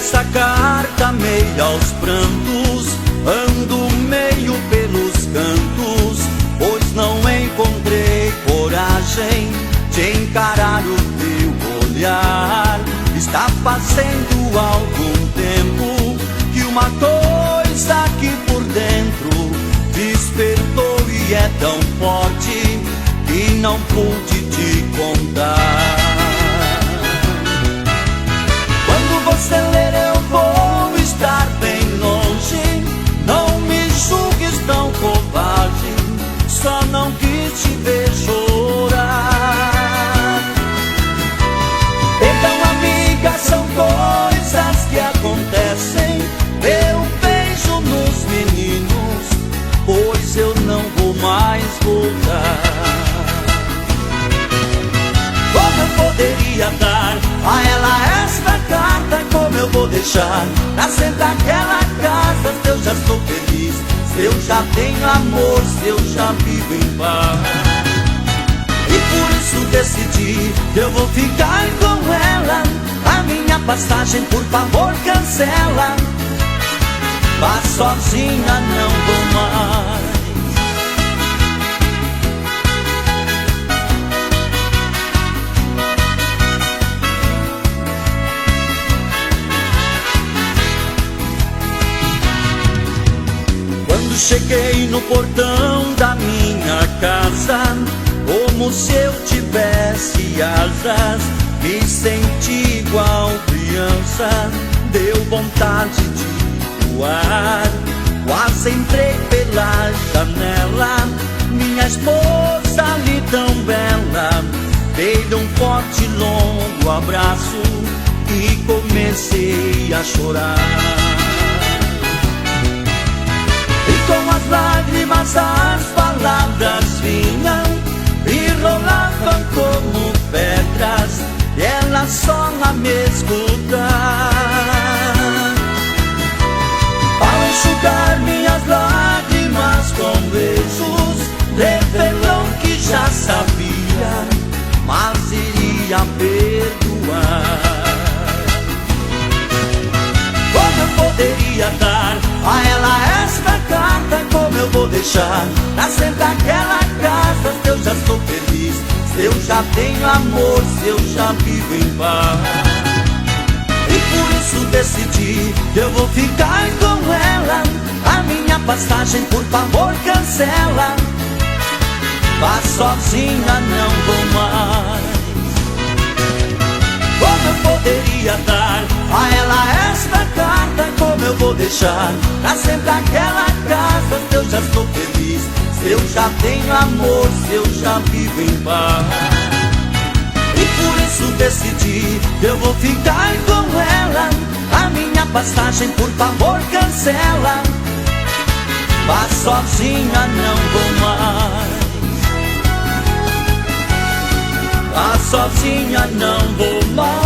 essa carta meio aos prantos, ando meio pelos cantos, pois não encontrei coragem de encarar o teu olhar. Está fazendo algum tempo que uma coisa aqui por dentro despertou e é tão forte que não pude te contar. Quando você ler eu vou estar bem longe, não me julgues tão covarde, só não quis te ver chorar. Então amiga, são coisas que acontecem, eu beijo nos meninos, pois eu não vou mais voltar. Como eu poderia dar a ela esta carta, como eu vou deixar pra sempre aquela casa, se eu já estou feliz, se eu já tenho amor, se eu já vivo em paz. E por isso decidi que eu vou ficar com ela, a minha passagem por favor cancela, vá sozinha, não vou mais. Quando cheguei no portão da minha casa, como se eu tivesse asas, me senti igual criança, deu vontade de voar. Quase entrei pela janela, minha esposa ali tão bela, dei-lhe um forte e longo abraço e comecei a chorar. Com as lágrimas as palavras vinham e rolavam como pedras, e ela só a me escutar. Ao enxugar minhas lágrimas com beijos, revelou que já sabia, mas iria perdoar. Como eu poderia dar a ela esta carta, como eu vou deixar pra sempre aquela casa, se eu já estou feliz, se eu já tenho amor, se eu já vivo em paz. E por isso decidi que eu vou ficar com ela, a minha passagem por favor cancela, vá sozinha, não vou mais. Como eu poderia dar a ela esta carta, como eu vou deixar pra sempre aquela casa, se eu já estou feliz, se eu já tenho amor, se eu já vivo em paz. E por isso decidi que eu vou ficar com ela, a minha passagem por favor cancela, vá sozinha, não vou mais. Vá sozinha, não vou mais.